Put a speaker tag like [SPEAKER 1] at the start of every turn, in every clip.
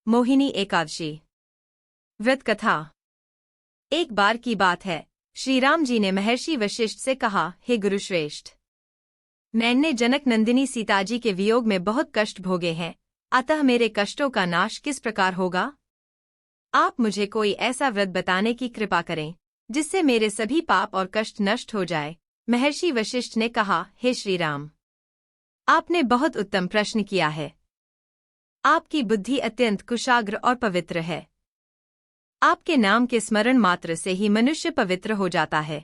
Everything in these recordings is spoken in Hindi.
[SPEAKER 1] मोहिनी एकादशी व्रत कथा। एक बार की बात है, श्रीराम जी ने महर्षि वशिष्ठ से कहा, हे गुरुश्रेष्ठ, मैंने जनक नंदिनी सीताजी के वियोग में बहुत कष्ट भोगे हैं, अतः मेरे कष्टों का नाश किस प्रकार होगा? आप मुझे कोई ऐसा व्रत बताने की कृपा करें जिससे मेरे सभी पाप और कष्ट नष्ट हो जाए। महर्षि वशिष्ठ ने कहा, हे श्रीराम, आपने बहुत उत्तम प्रश्न किया है। आपकी बुद्धि अत्यंत कुशाग्र और पवित्र है। आपके नाम के स्मरण मात्र से ही मनुष्य पवित्र हो जाता है।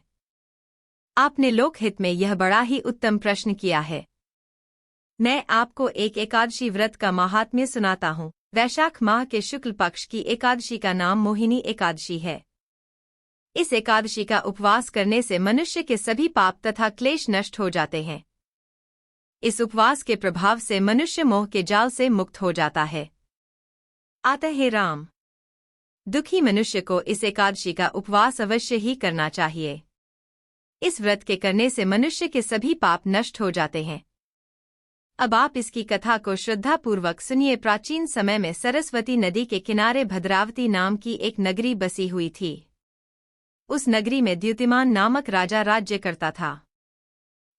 [SPEAKER 1] आपने लोकहित में यह बड़ा ही उत्तम प्रश्न किया है। मैं आपको एक एकादशी व्रत का महात्म्य सुनाता हूँ। वैशाख माह के शुक्ल पक्ष की एकादशी का नाम मोहिनी एकादशी है। इस एकादशी का उपवास करने से मनुष्य के सभी पाप तथा क्लेश नष्ट हो जाते हैं। इस उपवास के प्रभाव से मनुष्य मोह के जाल से मुक्त हो जाता है। अतः हे राम, दुखी मनुष्य को इस एकादशी का उपवास अवश्य ही करना चाहिए। इस व्रत के करने से मनुष्य के सभी पाप नष्ट हो जाते हैं। अब आप इसकी कथा को श्रद्धापूर्वक सुनिए। प्राचीन समय में सरस्वती नदी के किनारे भद्रावती नाम की एक नगरी बसी हुई थी। उस नगरी में द्युतिमान नामक राजा राज्य करता था।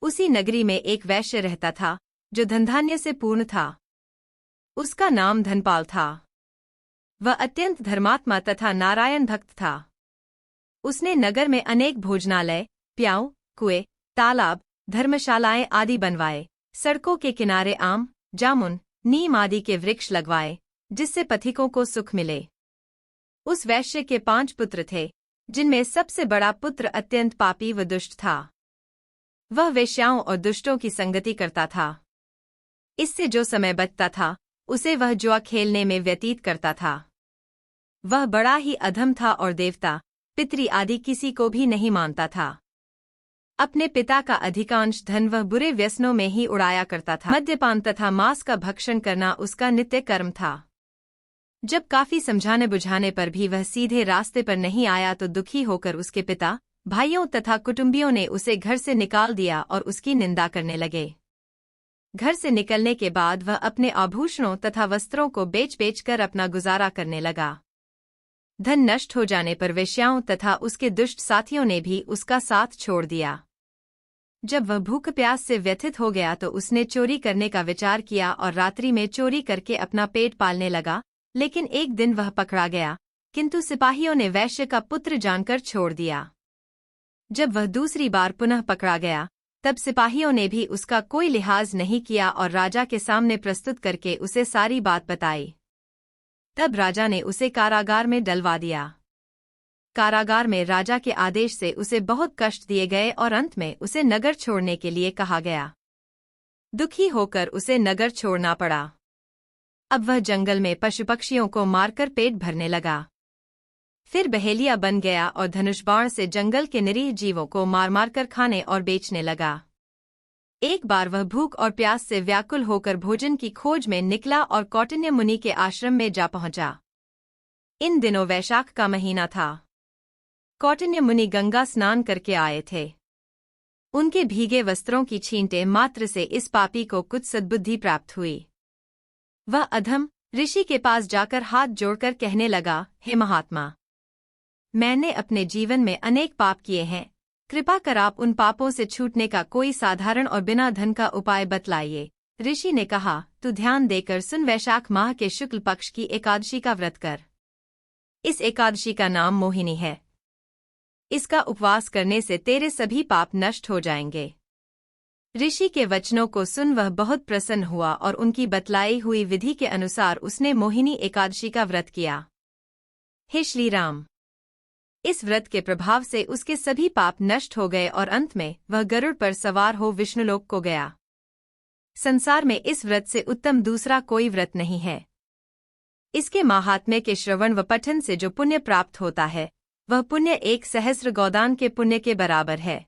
[SPEAKER 1] उसी नगरी में एक वैश्य रहता था जो धनधान्य से पूर्ण था। उसका नाम धनपाल था। वह अत्यंत धर्मात्मा तथा नारायण भक्त था। उसने नगर में अनेक भोजनालय, प्याऊ, कुएं, तालाब, धर्मशालाएं आदि बनवाए। सड़कों के किनारे आम, जामुन, नीम आदि के वृक्ष लगवाए, जिससे पथिकों को सुख मिले। उस वैश्य के 5 पुत्र थे, जिनमें सबसे बड़ा पुत्र अत्यंत पापी व दुष्ट था। वह वेश्याओं और दुष्टों की संगति करता था। इससे जो समय बचता था उसे वह जुआ खेलने में व्यतीत करता था। वह बड़ा ही अधम था और देवता, पितृ आदि किसी को भी नहीं मानता था। अपने पिता का अधिकांश धन वह बुरे व्यसनों में ही उड़ाया करता था। मद्यपान तथा मांस का भक्षण करना उसका नित्य कर्म था। जब काफी समझाने बुझाने पर भी वह सीधे रास्ते पर नहीं आया तो दुखी होकर उसके पिता, भाइयों तथा कुटुंबियों ने उसे घर से निकाल दिया और उसकी निंदा करने लगे। घर से निकलने के बाद वह अपने आभूषणों तथा वस्त्रों को बेच कर अपना गुजारा करने लगा। धन नष्ट हो जाने पर वेश्याओं तथा उसके दुष्ट साथियों ने भी उसका साथ छोड़ दिया। जब वह भूख प्यास से व्यथित हो गया तो उसने चोरी करने का विचार किया और रात्रि में चोरी करके अपना पेट पालने लगा। लेकिन एक दिन वह पकड़ा गया, किंतु सिपाहियों ने वैश्य का पुत्र जानकर छोड़ दिया। जब वह दूसरी बार पुनः पकड़ा गया, तब सिपाहियों ने भी उसका कोई लिहाज नहीं किया और राजा के सामने प्रस्तुत करके उसे सारी बात बताई। तब राजा ने उसे कारागार में डलवा दिया। कारागार में राजा के आदेश से उसे बहुत कष्ट दिए गए और अंत में उसे नगर छोड़ने के लिए कहा गया। दुखी होकर उसे नगर छोड़ना पड़ा। अब वह जंगल में पशु पक्षियों को मारकर पेट भरने लगा। फिर बहेलिया बन गया और धनुष बाण से जंगल के निरीह जीवों को मार कर खाने और बेचने लगा। एक बार वह भूख और प्यास से व्याकुल होकर भोजन की खोज में निकला और कौटिन्य मुनि के आश्रम में जा पहुंचा। इन दिनों वैशाख का महीना था। कौटिन्य मुनि गंगा स्नान करके आए थे। उनके भीगे वस्त्रों की छींटे मात्र से इस पापी को कुछ सद्बुद्धि प्राप्त हुई। वह अधम ऋषि के पास जाकर हाथ जोड़कर कहने लगा, हे महात्मा, मैंने अपने जीवन में अनेक पाप किए हैं। कृपा कर आप उन पापों से छूटने का कोई साधारण और बिना धन का उपाय बतलाइए। ऋषि ने कहा, तू ध्यान देकर सुन। वैशाख माह के शुक्ल पक्ष की एकादशी का व्रत कर। इस एकादशी का नाम मोहिनी है। इसका उपवास करने से तेरे सभी पाप नष्ट हो जाएंगे। ऋषि के वचनों को सुन वह बहुत प्रसन्न हुआ और उनकी बतलाई हुई विधि के अनुसार उसने मोहिनी एकादशी का व्रत किया। हे श्री राम, इस व्रत के प्रभाव से उसके सभी पाप नष्ट हो गए और अंत में वह गरुड़ पर सवार हो विष्णुलोक को गया। संसार में इस व्रत से उत्तम दूसरा कोई व्रत नहीं है। इसके माहात्म्य के श्रवण व पठन से जो पुण्य प्राप्त होता है, वह पुण्य 1 सहस्र गोदान के पुण्य के बराबर है।